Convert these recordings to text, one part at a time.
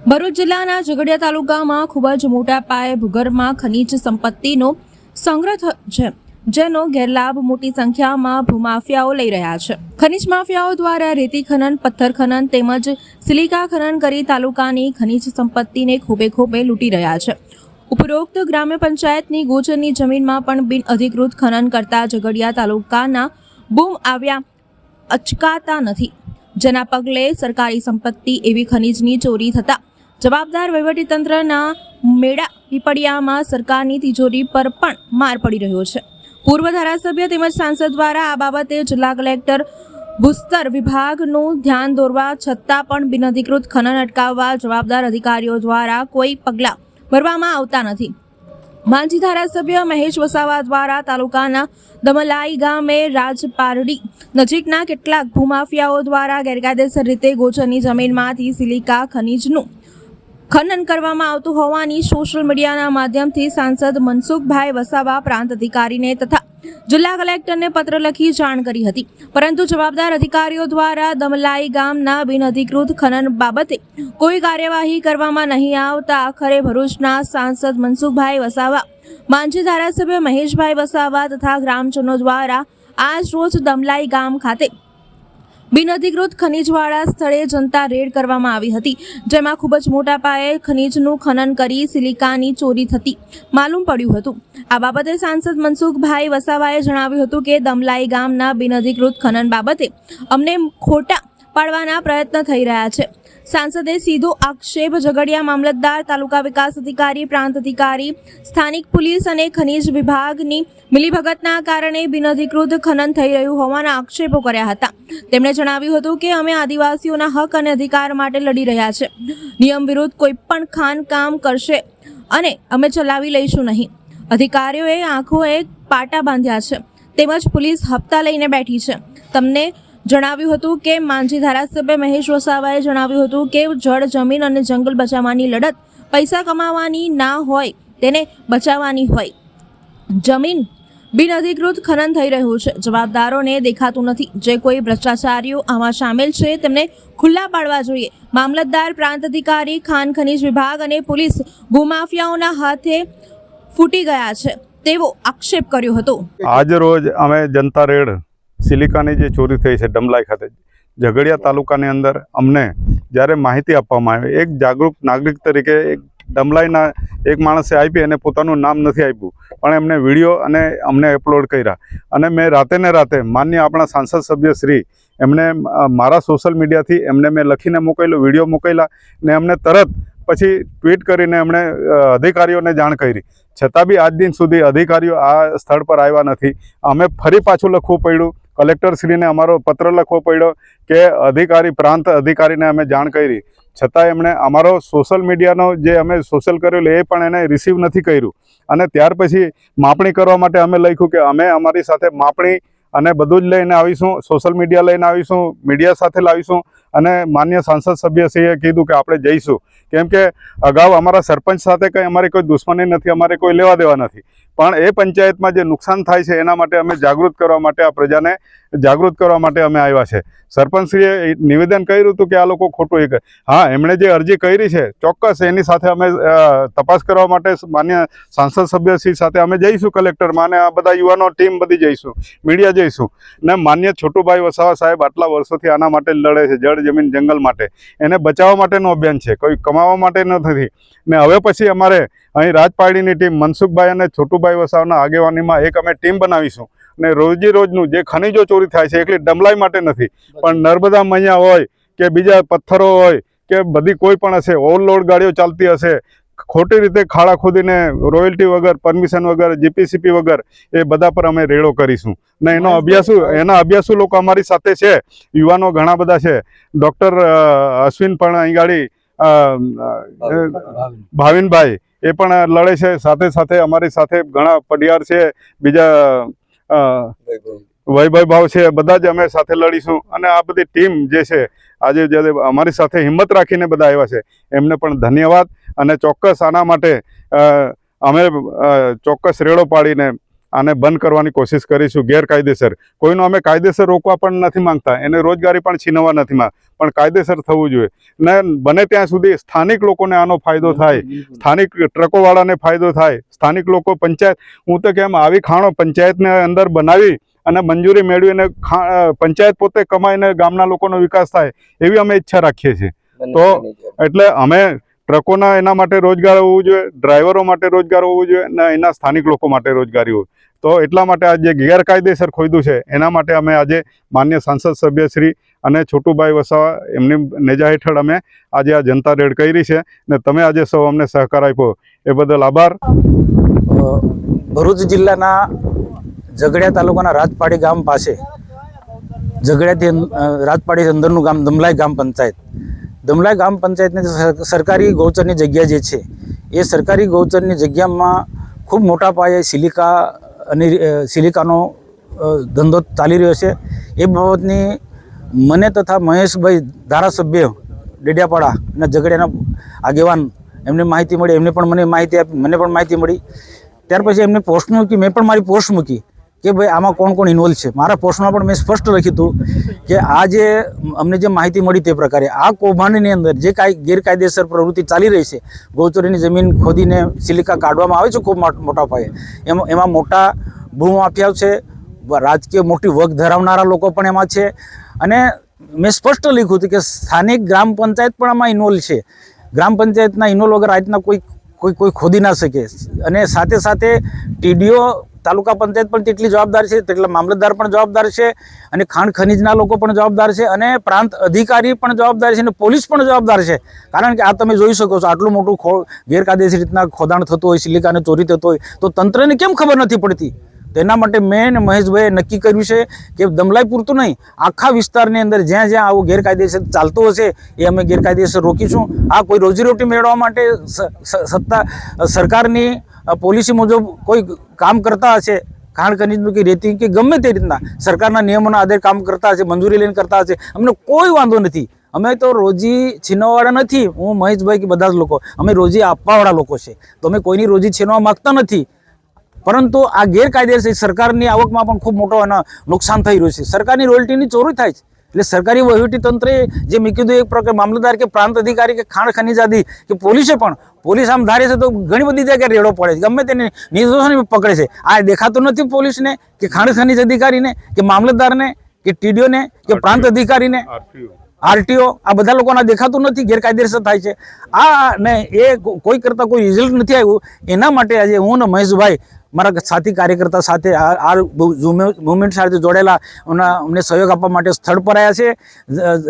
ભરૂચ જિલ્લાના ઝઘડિયા તાલુકામાં ખૂબ જ મોટા પાયે ભૂગર્ભમાં ખનીજ સંપત્તિનો સંગ્રહ છે, જેનો ગેરલાભ મોટી સંખ્યામાં ભૂમાફિયાઓ લઈ રહ્યા છે। ખનીજ માફિયાઓ દ્વારા રેતી ખનન, પથ્થર ખનન તેમજ સિલિકા ખનન કરી તાલુકાની ખનીજ સંપત્તિને ખોબે લૂંટી રહ્યા છે। ઉપરોક્ત ગ્રામ્ય પંચાયતની ગોચરની જમીનમાં પણ બિન અધિકૃત ખનન કરતા ઝઘડિયા તાલુકાના બૂમ આવ્યા અચકાતા નથી, જેના પગલે સરકારી સંપત્તિ એવી ખનીજની ચોરી થતા જવાબદાર વહીવટીતંત્રના મેળા પીપળિયામાં સરકારની તિજોરી પર પણ માર પડી રહ્યો છે। પૂર્વ ધારાસભ્ય તેમજ સાંસદ દ્વારા આ બાબતે જિલ્લા કલેક્ટર ભૂસ્તર વિભાગનું ધ્યાન દોરવા છતાં પણ બિનઅધિકૃત ખનન અટકાવવા જવાબદાર અધિકારીઓ દ્વારા કોઈ પગલાં ભરવામાં આવતા નથી। માંજી ધારાસભ્ય મહેશ વસાવા દ્વારા તાલુકાના દમલાઈ ગામે રાજપારડી નજીકના કેટલાક ભૂમાફિયાઓ દ્વારા ગેરકાયદેસર રીતે ગોચરની જમીનમાંથી સિલિકા ખનીજનું ખનન કરવામાં આવતું હોવાની સોશિયલ મીડિયાના માધ્યમથી સાંસદ મનસુખભાઈ વસાવા પ્રાંત અધિકારીને તથા જિલ્લા કલેક્ટરને પત્ર લખી જાણ કરી હતી, પરંતુ જવાબદાર અધિકારીઓ દ્વારા દમલાઈ ગામના બિનઅધિકૃત ખનન બાબતે કોઈ કાર્યવાહી કરવામાં નહીં આવતા આખરે ભરૂચના સાંસદ મનસુખભાઈ વસાવા, માંજી ધારાસભ્ય મહેશભાઈ વસાવા તથા ગ્રામજનો દ્વારા આજ રોજ દમલાઈ ગામ ખાતે બિનઅધિકૃત ખનીજવાળા સ્થળે જનતા રેડ કરવામાં આવી હતી, જેમાં ખૂબ જ મોટા પાયે ખનીજનું ખનન કરી સિલિકાની ચોરી થતી માલુમ પડ્યું હતું। આ બાબતે સાંસદ મનસુખભાઈ વસાવાએ જણાવ્યું હતું કે દમલાઈ ગામના બિનઅધિકૃત ખનન બાબતે અમને ખોટા પાડવાના પ્રયત્ન થઈ રહ્યા છે। સાંસદે સીધો આક્ષેપ ઝઘડિયા મામલતદાર, તાલુકા વિકાસ અધિકારી, પ્રાંત અધિકારી, સ્થાનિક પોલીસ અને ખનીજ વિભાગની મિલીભગતના કારણે બિનઅધિકૃત ખનન થઈ રહ્યું હોવાના આક્ષેપો કર્યા હતા। તેમણે જણાવ્યું હતું કે અમે આદિવાસીઓના હક અને અધિકાર માટે લડી રહ્યા છે। નિયમ વિરુદ્ધ કોઈ પણ ખાનકામ કરશે અને અમે ચલાવી લઈશું નહીં। અધિકારીઓએ આંખોએ પાટા બાંધ્યા છે તેમજ પોલીસ હપ્તા લઈને બેઠી છે। તમને જણાવ્યું હતું કે માંજી ધારાસભ્ય મહેશ વસાવાએ જણાવ્યું હતું કે જળ, જમીન અને જંગલ બચાવવાની લડત પૈસા કમાવાની ના હોય, તેને બચાવવાની હોય। જમીન બિનઅધિકૃત ખનન થઈ રહ્યું છે, જવાબદારોને દેખાતું નથી। જે કોઈ ભ્રષ્ટાચારીઓ આમાં સામેલ છે તેમને ખુલ્લા પાડવા જોઈએ। મામલતદાર, પ્રાંત અધિકારી, ખાન ખનીજ વિભાગ અને પોલીસ ભૂમાફિયાઓના હાથે ફૂટી ગયા છે તેવો આક્ષેપ કર્યો હતો। આજ રોજ અમે જનતા રેડ સિલિકાની જે ચોરી થઈ છે ડમલાઈ ખાતે ઝઘડિયા તાલુકાની અંદર અમને જ્યારે માહિતી આપવામાં આવી, એક જાગૃત નાગરિક તરીકે એક ડમલાઈના એક માણસે આપી અને પોતાનું નામ નથી આપ્યું, પણ એમને વિડીયો અને અમને અપલોડ કર્યા અને મેં રાતે માન્ય આપણા સાંસદ સભ્ય શ્રી એમને મારા સોશિયલ મીડિયાથી એમને મેં લખીને મોકલ્યો, વિડીયો મોકલ્યા ને એમને તરત પછી ટ્વીટ કરીને એમણે અધિકારીઓને જાણ કરી, છતાં બી આજ દિન સુધી અધિકારીઓ આ સ્થળ પર આવ્યા નથી। અમે ફરી પાછું લખવું પડ્યું, કલેક્ટરશ્રીને અમારો પત્ર લખવો પડ્યો કે અધિકારી, પ્રાંત અધિકારીને અમે જાણ કરી, છતાં એમણે અમારો સોશિયલ મીડિયાનો જે અમે સોશિયલ કરેલું એ પણ એને રિસીવ નથી કર્યું। અને ત્યાર પછી માપણી કરવા માટે અમે લખ્યું કે અમે અમારી સાથે માપણી અને બધું જ લઈને આવીશું, સોશિયલ મીડિયા લઈને આવીશું, મીડિયા સાથે લાવીશું અને માન્ય સાંસદ સભ્યશ્રીએ કીધું કે આપણે જઈશું, કેમ કે અગાઉ અમારા સરપંચ સાથે કંઈ અમારી કોઈ દુશ્મની નથી, અમારે કોઈ લેવા દેવા નથી, પણ એ પંચાયતમાં જે નુકસાન થાય છે એના માટે અમે જાગૃત કરવા માટે, આ પ્રજાને જાગૃત કરવા માટે અમે આવ્યા છે। સરપંચશ્રીએ નિવેદન કર્યું હતું કે આ લોકો ખોટું એ હા, એમણે જે અરજી કરી છે ચોક્કસ એની સાથે અમે તપાસ કરવા માટે માન્ય સાંસદ સભ્યશ્રી સાથે અમે જઈશું કલેક્ટરમાં, અને આ બધા યુવાનો ટીમ બધી જઈશું, મીડિયા જઈશું ને માન્ય છોટુભાઈ વસાવા સાહેબ આટલા વર્ષોથી આના માટે લડે છે, જળ, જમીન, જંગલ માટે, એને બચાવવા માટેનું અભિયાન છે, કોઈ કમાવા માટે નથી। ને હવે પછી અમારે અહીં રાજપારડીની ટીમ મનસુખભાઈ અને છોટુભાઈ વસાવાના આગેવાનીમાં એક અમે ટીમ બનાવીશું ને રોજે રોજનું જે ખનીજો ચોરી થાય છે એકલી ડમલાઈ માટે નથી, પણ નર્મદા મૈયા હોય કે બીજા પથ્થરો હોય કે બધી કોઈ પણ હશે, ઓવરલોડ ગાડીઓ ચાલતી હશે, ખોટી રીતે ખાડા ખોદીને રોયલ્ટી વગર, પરમિશન વગર, જીપીસીપી વગર, એ બધા પર અમે રેડો કરીશું ને એના અભ્યાસુ લોકો અમારી સાથે છે, યુવાનો ઘણા બધા છે। ડૉક્ટર અશ્વિન પણ અહીં ગાડી ભાવિનભાઈ એ પણ લડે છે, સાથે સાથે અમારી સાથે ઘણા પડિયાર છે, બીજા વૈભવ ભાવ છે, બધા જ અમે સાથે લડીશું। અને આ બધી ટીમ જે છે આજે જ્યારે અમારી સાથે હિંમત રાખીને બધા આવ્યા છે એમને પણ ધન્યવાદ। અને ચોક્કસ આના માટે અમે ચોક્કસ રેડો પાડીને આને બંધ કરવાની કોશિશ કરીશું ગેરકાયદેસર. કોઈનો અમે કાયદેસર રોકવા પણ નથી માંગતા, એને રોજગારી પણ છીનવવા નથી માંગતા, પણ કાયદેસર થવું જોઈએ ને બને ત્યાં સુધી સ્થાનિક લોકોને આનો ફાયદો થાય, સ્થાનિક ટ્રકોવાળાને ફાયદો થાય, સ્થાનિક લોકો પંચાયત, હું તો કેમ આવી ખાણો પંચાયતને અંદર બનાવી અને મંજૂરી મેળવીને પંચાયત પોતે કમાઈને ગામના લોકોનો વિકાસ થાય એવી અમે ઈચ્છા રાખીએ છીએ. તો એટલે અમે ટ્રકોના એના માટે રોજગાર હોવું જોઈએ, ડ્રાઈવરો માટે રોજગાર હોવું જોઈએ ને એના સ્થાનિક લોકો માટે રોજગારી હોય. તો એટલા માટે આ જે ગેરકાયદેસર ખોદ્યું છે એના માટે અમે આજે માન્ય સાંસદ સભ્યશ્રી અને છોટુભાઈ વસાવા એમની નેજા હેઠળ અમે આજે આ જનતા રેડ કરી છે ને તમે આજે સૌ અમને સહકાર આપ્યો એ બદલ આભાર. ભરૂચ જિલ્લાના ઝઘડિયા તાલુકાના રાજપાડી ગામ પાસે ઝઘડિયાથી રાજપાડી અંદરનું ગામ દમલાઈ ગ્રામ પંચાયત. દમલાઈ ગ્રામ પંચાયતની સરકારી ગૌચરની જગ્યા જે છે એ સરકારી ગૌચરની જગ્યામાં ખૂબ મોટા પાયે સિલિકાનો ધંધો ચાલી રહ્યો છે. એ બાબતની મને તથા મહેશભાઈ ધારાસભ્ય ડેડિયાપાડા અને ઝઘડિયાના આગેવાન એમને માહિતી મળી, એમને પણ મને માહિતી આપી, મને પણ માહિતી મળી. ત્યાર પછી એમને પોસ્ટ મૂકી, મેં પણ મારી પોસ્ટ મૂકી કે ભાઈ આમાં કોણ કોણ ઇન્વોલ્વ છે. મારા પોસ્ટમાં પણ મેં સ્પષ્ટ લખ્યું હતું કે આ જે અમને જે માહિતી મળી તે પ્રકારે આ કૌભાંડની અંદર જે કાંઈ ગેરકાયદેસર પ્રવૃત્તિ ચાલી રહી છે, ગૌચરીની જમીન ખોદીને સિલિકા કાઢવામાં આવે છે ખૂબ મોટા પાયે, એમાં મોટા ભૂમાફિયાઓ છે, રાજકીય મોટી વગ ધરાવનારા લોકો પણ એમાં છે. અને મેં સ્પષ્ટ લખ્યું હતું કે સ્થાનિક ગ્રામ પંચાયત પણ આમાં ઇન્વોલ્વ છે. ગ્રામ પંચાયતના ઇન્વોલ્વ વગર આ રીતના કોઈ ખોદી ના શકે. અને સાથે સાથે ટીડીઓ તાલુકા પંચાયત પણ તેટલી જવાબદાર છે, તેટલા મામલતદાર પણ જવાબદાર છે, અને ખાણ ખનીજના લોકો પણ જવાબદાર છે, અને પ્રાંત અધિકારી પણ જવાબદાર છે, અને પોલીસ પણ જવાબદાર છે. કારણ કે આ તમે જોઈ શકો છો આટલું મોટું ગેરકાયદેસર રીતના ખોદાણ થતું હોય, સિલિકાને ચોરી થતો હોય તો તંત્રને કેમ ખબર નથી પડતી? તેના માટે મેં અને મહેશભાઈએ નક્કી કર્યું છે કે દમલાઈ પૂરતું નહીં, આખા વિસ્તારની અંદર જ્યાં જ્યાં આવું ગેરકાયદેસર ચાલતું હશે એ અમે ગેરકાયદેસર રોકીશું. આ કોઈ રોજીરોટી મેળવવા માટે સરકારની પોલિસી મુજબ કોઈ કામ કરતા હશે, ખાણ ખનીજનું કે રેતી કે ગમે તે રીતના સરકારના નિયમોના આધારે કામ કરતા હશે, મંજૂરી લઈને કરતા હશે, અમને કોઈ વાંધો નથી. અમે તો રોજી છીનવવાવાળા નથી, હું મહેશભાઈ કે બધા જ લોકો, અમે રોજી આપવાવાળા લોકો છે. તો અમે કોઈની રોજી છીનવા માગતા નથી. પરંતુ આ ગેરકાયદેસર સરકારની આવકમાં પણ ખૂબ મોટો નુકસાન થઈ રહ્યું છે. સરકારની રોયલ્ટીની ચોરી થાય છે. એટલે સરકારી વહીવટી તંત્રે જે મેં કીધું એક પ્રકાર મામલતદાર કે પ્રાંત અધિકારી કે ખાણ ખનીજાદી કે પોલીસે પણ, પોલીસ આમ ધારે છે તો ઘણી બધી જગ્યાએ રેડો પડે છે, ગમે તેને નિર્દોષોને પકડે છે. આ દેખાતું નથી પોલીસને કે ખાણ ખનીજ અધિકારીને કે મામલતદારને કે ટીડીઓને કે પ્રાંત અધિકારીને, આરટીઓ, આ બધા લોકોના દેખાતું નથી, ગેરકાયદેસર થાય છે. આ ને એ કોઈ કરતાં કોઈ રિઝલ્ટ નથી આવ્યું. એના માટે આજે હું ને મહેશભાઈ મારા સાથી કાર્યકર્તા સાથે આ મુવમેન્ટ સાથે જોડેલા અમને સહયોગ આપવા માટે સ્થળ પર આવ્યા છે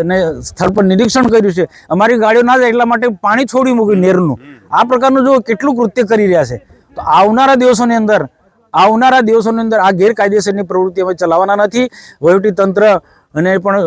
અને સ્થળ પર નિરીક્ષણ કર્યું છે. અમારી ગાડીઓ ના જાય એટલા માટે પાણી છોડી મૂક્યું નેરનું. આ પ્રકારનું જો કેટલું કૃત્ય કરી રહ્યા છે. તો આવનારા દિવસોની અંદર આ ગેરકાયદેસરની પ્રવૃત્તિ અમે ચલાવવાના નથી. વહીવટી તંત્ર અને પણ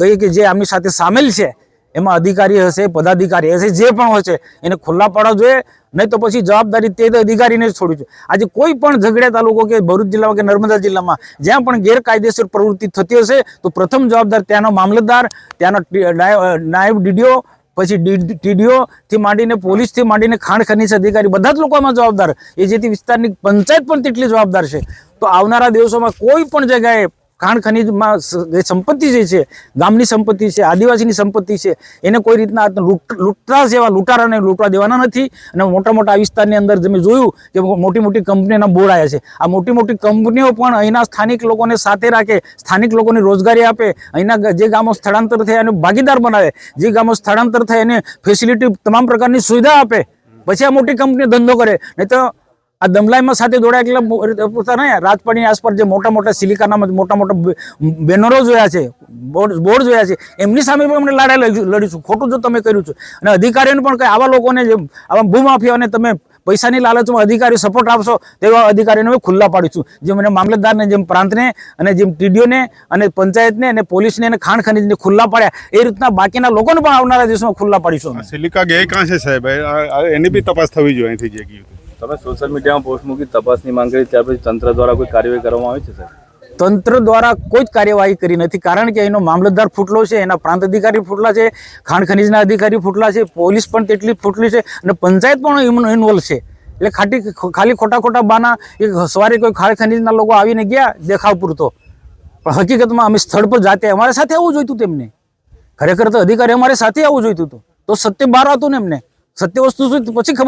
ગઈ કે જે આમની સાથે સામેલ છે એમાં અધિકારી હશે, પદાધિકારી હશે, જે પણ હશે એને ખુલ્લા પાડવા જોઈએ, નહીં તો પછી જવાબદારી તે અધિકારીને જ છોડવી જોઈએ. આજે કોઈ પણ ઝઘડિયા તાલુકો કે ભરૂચ જિલ્લામાં કે નર્મદા જિલ્લામાં જ્યાં પણ ગેરકાયદેસર પ્રવૃત્તિ થતી હશે તો પ્રથમ જવાબદાર ત્યાંનો મામલતદાર, ત્યાંનો નાયબ ડીડીઓ, પછી ટીડીઓ થી માંડીને પોલીસથી માંડીને ખાણ ખનીજ અધિકારી બધા જ લોકો એમાં જવાબદાર. એ જેથી વિસ્તારની પંચાયત પણ તેટલી જવાબદાર છે. તો આવનારા દિવસોમાં કોઈ પણ જગ્યાએ ખાણ ખનીજમાં સંપત્તિ જે છે, ગામની સંપત્તિ છે, આદિવાસીની સંપત્તિ છે, એને કોઈ રીતના લૂંટતા જેવા લૂંટારાને લૂંટવા દેવાના નથી. અને મોટા મોટા વિસ્તારની અંદર તમે જોયું કે મોટી મોટી કંપનીના બોર્ડ આવ્યા છે. આ મોટી મોટી કંપનીઓ પણ અહીંના સ્થાનિક લોકોને સાથે રાખે, સ્થાનિક લોકોને રોજગારી આપે, અહીંના જે ગામો સ્થળાંતર થયા એને ભાગીદાર બનાવે, જે ગામો સ્થળાંતર થાય એને ફેસિલિટી તમામ પ્રકારની સુવિધા આપે, પછી આ મોટી કંપની ધંધો કરે. નહીં તો આ દમલાઈમાં સાથે જોડાયેલા નહીં, રાજપાડીની આસપાસ જે મોટા મોટા સિલિકાના મોટા મોટા બેનરો જોયા છે, બોર્ડ જોયા છે, એમની સામે પણ અમને લડાઈ લડીશું, ખોટું જો તમે કર્યું છે. અને અધિકારીઓને પણ કંઈ આવા લોકોને જે આવા ભૂમાફિયાઓને તમે પૈસાની લાલચમાં અધિકારી સપોર્ટ આપશો તેવા અધિકારીઓને અમે ખુલ્લા પાડીશું. જેમ મને મામલતદારને, જેમ પ્રાંતને અને જેમ ટીડીઓને અને પંચાયતને અને પોલીસને અને ખાણ ખનીજને ખુલ્લા પાડ્યા એ રીતના બાકીના લોકોને પણ આવનારા દિવસોમાં ખુલ્લા પાડીશું. સિલિકા ગઈ કાં છે સાહેબ, એની બી તપાસ થવી જોઈએ અહીંથી જે ગયું. તમે સોશિયલ મીડિયામાં પોસ્ટ મૂકી તપાસની માંગ કરી, ત્યાર પછી તંત્ર દ્વારા કોઈ કાર્યવાહી કરવામાં આવી છે સર? તંત્ર દ્વારા કોઈ જ કાર્યવાહી કરી નથી. કારણ કે એનો મામલતદાર ફૂટલો છે, એના પ્રાંત અધિકારી ફૂટલા છે, ખાણ ખનીજના અધિકારી ફૂટલા છે, પોલીસ પણ તેટલી ફૂટલી છે, અને પંચાયત પણ ઇન્વોલ્વ છે. એટલે ખાલી ખોટા બાના એક સવારે કોઈ ખાણ ખનીજના લોકો આવીને ગયા દેખાવ પૂરતો, પણ હકીકતમાં અમે સ્થળ પર જાતે અમારી સાથે આવવું જોઈતું તેમને. ખરેખર તો અધિકારી અમારી સાથે આવવું જોઈતું હતું, તો સત્ય બહાર આવતું ને એમને સત્ય વસ્તુ શું પછી ખબર